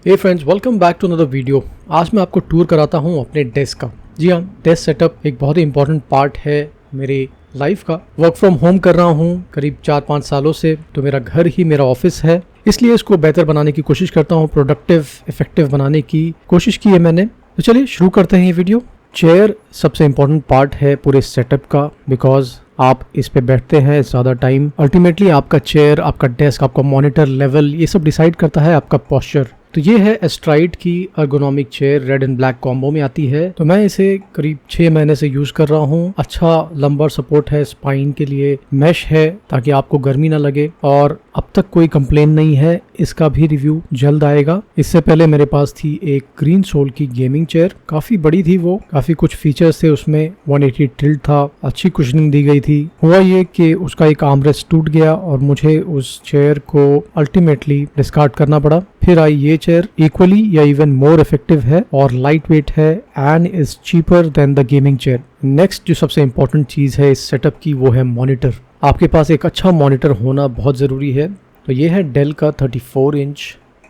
Hey friends, welcome back to another video. आज मैं आपको टूर कराता हूँ अपने डेस्क का। जी हाँ, डेस्क सेटअप एक बहुत ही इंपॉर्टेंट पार्ट है मेरी लाइफ का। वर्क फ्रॉम होम कर रहा हूँ करीब 4-5 सालों से, तो मेरा घर ही मेरा ऑफिस है, इसलिए इसको बेहतर बनाने की कोशिश करता हूँ, प्रोडक्टिव इफेक्टिव बनाने की कोशिश की है मैंने। तो चलिए शुरू करते हैं ये वीडियो। चेयर सबसे इम्पोर्टेंट पार्ट है पूरे सेटअप का, बिकॉज आप इस पे बैठते हैं ज़्यादा टाइम। अल्टीमेटली आपका चेयर, आपका डेस्क, आपका मॉनिटर लेवल, ये सब डिसाइड करता है आपका पोस्चर। तो ये है एस्ट्राइड की ergonomic chair, red and black combo में आती है। तो मैं इसे करीब 6 महीने से यूज कर रहा हूँ। अच्छा लंबर सपोर्ट है स्पाइन के लिए, मैश है ताकि आपको गर्मी ना लगे, और अब तक कोई कंप्लेन नहीं है। इसका भी रिव्यू जल्द आएगा। इससे पहले मेरे पास थी एक ग्रीन सोल की गेमिंग चेयर, काफी बड़ी थी वो, काफी कुछ फीचर्स थे उसमें, 180 टिल्ट था, अच्छी कुशनिंग दी गई थी। हुआ ये कि उसका एक आर्मरेस्ट टूट गया और मुझे उस चेयर को अल्टीमेटली डिस्कार्ड करना पड़ा। फिर आई ये चेयर, इक्वली या इवन मोर इफेक्टिव है और लाइट वेट है and is cheaper than the gaming chair. Next जो सबसे इम्पोर्टेंट चीज है इस सेटअप की, वो है मॉनिटर। आपके पास एक अच्छा मॉनिटर होना बहुत ज़रूरी है। तो ये है डेल का 34 इंच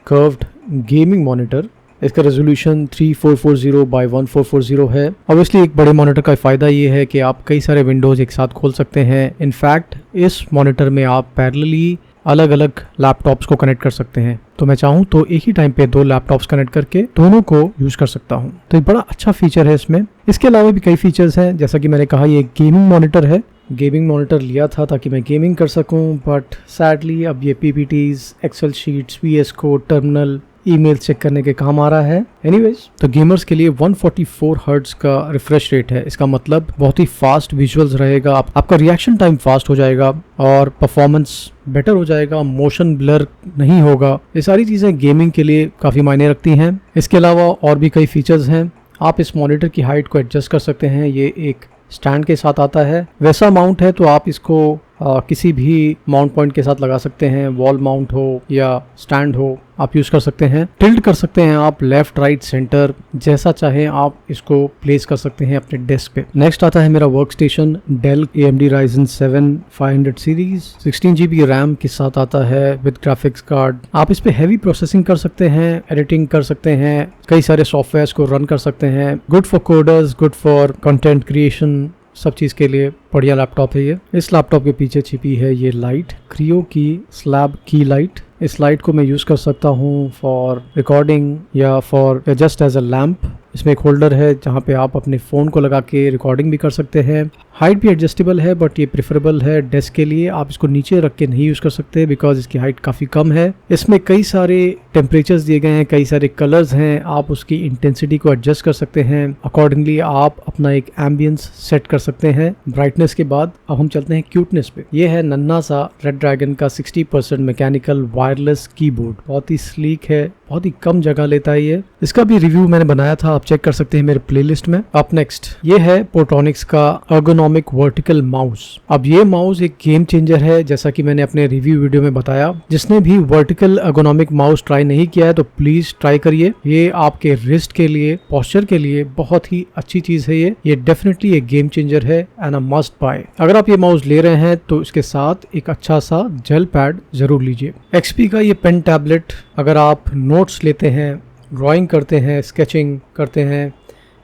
कर्व्ड गेमिंग मॉनिटर। इसका रेजोल्यूशन 3440 बाय 1440 है। ऑब्वियसली एक बड़े मॉनिटर का फ़ायदा ये है कि आप कई सारे विंडोज़ एक साथ खोल सकते हैं। इनफैक्ट इस मॉनिटर में आप पैरेलली अलग अलग लैपटॉप्स को कनेक्ट कर सकते हैं। तो मैं चाहूँ तो एक ही टाइम पे 2 लैपटॉप्स कनेक्ट करके दोनों को यूज कर सकता हूँ। तो एक बड़ा अच्छा फीचर है इसमें। इसके अलावा भी कई फीचर्स हैं, जैसा कि मैंने कहा ये एक गेमिंग मॉनिटर है। गेमिंग मॉनिटर लिया था ताकि मैं गेमिंग कर सकूं, बट सैडली अब ये PPTs, Excel sheets, VS Code, terminal, email check करने के काम आ रहा है। एनीवेज, तो गेमर्स के लिए 144 हर्ट्ज का रिफ्रेश रेट है। इसका मतलब बहुत ही फास्ट विजुअल्स रहेगा, आपका रिएक्शन टाइम फास्ट हो जाएगा और परफॉर्मेंस बेटर हो जाएगा, मोशन ब्लर नहीं होगा। ये सारी चीज़ें गेमिंग के लिए काफ़ी मायने रखती हैं। इसके अलावा और भी कई फीचर्स हैं। आप इस मॉनिटर की हाइट को एडजस्ट कर सकते हैं। ये एक स्टैंड के साथ आता है। वैसा माउंट है तो आप इसको किसी भी माउंट पॉइंट के साथ लगा सकते हैं, वॉल माउंट हो या स्टैंड हो, आप यूज कर सकते हैं। टिल्ट कर सकते हैं आप लेफ्ट, राइट, सेंटर, जैसा चाहे आप इसको प्लेस कर सकते हैं अपने डेस्क पे। नेक्स्ट आता है मेरा work station, Dell AMD Ryzen 7 500 series, 16 GB RAM के साथ आता है विद ग्राफिक्स कार्ड। आप इस पे हैवी प्रोसेसिंग कर सकते हैं, एडिटिंग कर सकते हैं, कई सारे सॉफ्टवेयर्स को रन कर सकते हैं। Good for coders, good for content creation, सब चीज़ के लिए बढ़िया लैपटॉप है ये। इस लैपटॉप के पीछे छिपी है ये लाइट, क्रियो की स्लैब की लाइट। इस लाइट को मैं यूज़ कर सकता हूँ फॉर रिकॉर्डिंग या for just as a lamp. इसमें एक होल्डर है जहाँ पे आप अपने फ़ोन को लगा के रिकॉर्डिंग भी कर सकते हैं। हाइट भी एडजस्टेबल है, बट ये प्रेफरेबल है डेस्क के लिए। आप इसको नीचे रख के नहीं यूज़ कर सकते बिकॉज इसकी हाइट काफ़ी कम है। इसमें कई सारे टेम्परेचर्स दिए गए हैं, कई सारे कलर्स हैं, आप उसकी इंटेंसिटी को एडजस्ट कर सकते हैं। अकॉर्डिंगली आप अपना एक एम्बियंस सेट कर सकते हैं। ब्राइटनेस के बाद अब हम चलते हैं क्यूटनेस पे। ये है नन्हा सा रेड ड्रैगन का 60% मैकेनिकल वायरलेस कीबोर्ड। बहुत ही स्लीक है, बहुत ही कम जगह लेता है ये। इसका भी रिव्यू मैंने बनाया था, आप चेक कर सकते हैं मेरे प्लेलिस्ट में। अप नेक्स्ट ये है पोर्ट्रॉनिक्स का अर्गोनॉमिक वर्टिकल माउस। अब ये माउस एक गेम चेंजर है, जैसा कि मैंने अपने रिव्यू वीडियो में बताया। जिसने भी वर्टिकल अर्गोनॉमिक माउस ट्राई नहीं किया है तो प्लीज ट्राई करिए। ये आपके रिस्ट के लिए, पोस्चर के लिए बहुत ही अच्छी चीज है। ये डेफिनेटली एक गेम चेंजर है एंड अ मस्ट बाय। अगर आप ये माउस ले रहे हैं तो इसके साथ एक अच्छा सा जेल पैड जरूर लीजिए। XP का ये पेन टैबलेट, अगर आप नोट्स लेते हैं, ड्राइंग करते हैं, स्केचिंग करते हैं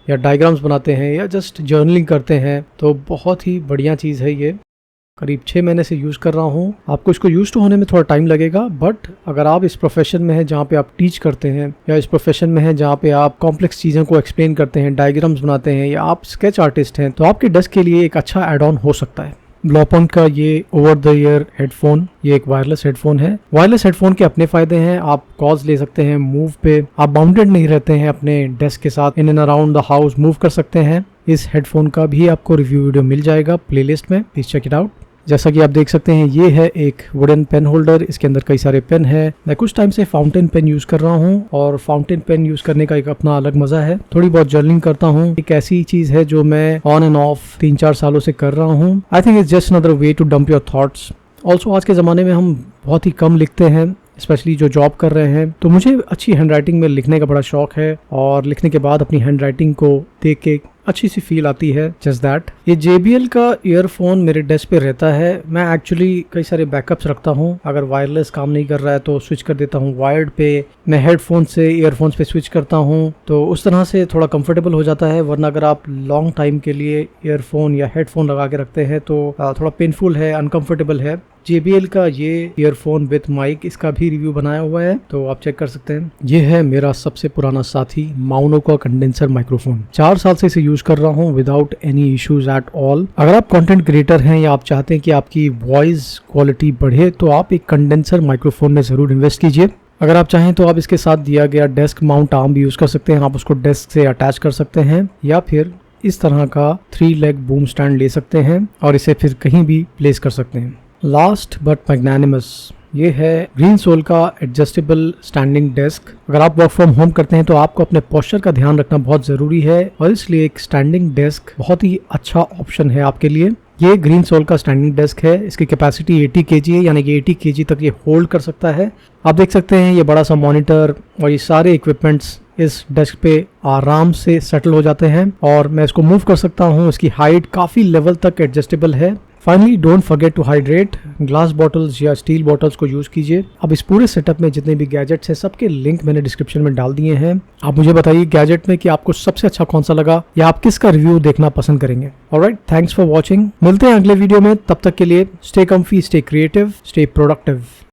या डायग्राम्स बनाते हैं या जस्ट जर्नलिंग करते हैं तो बहुत ही बढ़िया चीज़ है ये। करीब 6 महीने से यूज़ कर रहा हूँ। आपको इसको यूज़ तो होने में थोड़ा टाइम लगेगा, बट अगर आप इस प्रोफेशन में हैं जहाँ पे आप टीच करते हैं, या इस प्रोफेशन में हैं जहाँ पे आप कॉम्प्लेक्स चीज़ों को एक्सप्लेन करते हैं, डायग्राम्स बनाते हैं, या आप स्केच आर्टिस्ट हैं, तो आपके डेस्क के लिए एक अच्छा एड ऑन हो सकता है। ब्लॉपॉइंट का ये ओवर द ईयर हेडफोन, ये एक वायरलेस हेडफोन है। वायरलेस हेडफोन के अपने फायदे हैं, आप कॉल्स ले सकते हैं मूव पे, आप बाउंडेड नहीं रहते हैं अपने डेस्क के साथ, in and around the house move कर सकते हैं। इस हेडफोन का भी आपको रिव्यू वीडियो मिल जाएगा प्लेलिस्ट में, प्लीज चेक इट आउट। जैसा कि आप देख सकते हैं ये है एक वुडन पेन होल्डर, इसके अंदर कई सारे पेन है। मैं कुछ टाइम से फाउंटेन पेन यूज कर रहा हूँ और फाउंटेन पेन यूज करने का एक अपना अलग मजा है। थोड़ी बहुत जर्नलिंग करता हूँ, एक ऐसी चीज है जो मैं ऑन एंड ऑफ 3-4 सालों से कर रहा हूँ। I think it's just another way to dump your thoughts. Also आज के ज़माने में हम बहुत ही कम लिखते हैं, स्पेशली जो जॉब कर रहे हैं, तो मुझे अच्छी हैंड राइटिंग में लिखने का बड़ा शौक है और लिखने के बाद अपनी हैंड राइटिंग को देख के अच्छी सी फील आती है। जस्ट दैट ये JBL का ईयरफोन मेरे डेस्क पे रहता है। मैं एक्चुअली कई सारे बैकअप्स रखता हूँ। अगर वायरलेस काम नहीं कर रहा है तो स्विच कर देता हूँ वायर्ड पे, मैं हेडफोन से ईयरफोन्स पे स्विच करता हूँ, तो उस तरह से थोड़ा कंफर्टेबल हो जाता है। वरना अगर आप लॉन्ग टाइम के लिए ईयरफोन या हेडफोन लगा के रखते हैं तो थोड़ा पेनफुल है, अनकंफर्टेबल है। JBL का ये ईयरफोन विथ माइक, इसका भी रिव्यू बनाया हुआ है तो आप चेक कर सकते हैं। ये है मेरा सबसे पुराना साथी माउनो का कंडेंसर माइक्रोफोन। 4 साल से इसे यूज कर रहा हूँ without any issues at all. अगर आप कंटेंट क्रिएटर हैं या आप चाहते हैं कि आपकी वॉइस क्वालिटी बढ़े तो आप एक कंडेंसर माइक्रोफोन में जरूर इन्वेस्ट कीजिए। अगर आप चाहें तो आप इसके साथ दिया गया डेस्क माउंट आर्म भी यूज कर सकते हैं। आप उसको डेस्क से अटैच कर सकते हैं या फिर इस तरह का 3 लेग बूम स्टैंड ले सकते हैं और इसे फिर कहीं भी प्लेस कर सकते हैं। लास्ट बट मैग्नानिमस, ये है ग्रीन सोल का एडजस्टेबल स्टैंडिंग डेस्क। अगर आप वर्क फ्रॉम होम करते हैं तो आपको अपने पोस्चर का ध्यान रखना बहुत जरूरी है और इसलिए एक स्टैंडिंग डेस्क बहुत ही अच्छा ऑप्शन है आपके लिए। ये ग्रीन सोल का स्टैंडिंग डेस्क है। इसकी कैपेसिटी 80 kg है, यानी कि 80 kg तक ये होल्ड कर सकता है। आप देख सकते हैं ये बड़ा सा मॉनिटर और ये सारे इक्विपमेंट्स इस डेस्क पे आराम से सेटल हो जाते हैं और मैं इसको मूव कर सकता हूँ। इसकी हाइट काफी लेवल तक एडजस्टेबल है। Finally don't forget to hydrate. Glass bottles या स्टील बॉटल्स को यूज कीजिए। अब इस पूरे सेटअप में जितने भी गैजेट्स हैं सबके लिंक मैंने डिस्क्रिप्शन में डाल दिए हैं। आप मुझे बताइए गैजेट में कि आपको सबसे अच्छा कौन सा लगा या आप किसका रिव्यू देखना पसंद करेंगे। Alright, thanks for watching. मिलते हैं अगले वीडियो में, तब तक के लिए stay comfy, stay creative, stay productive.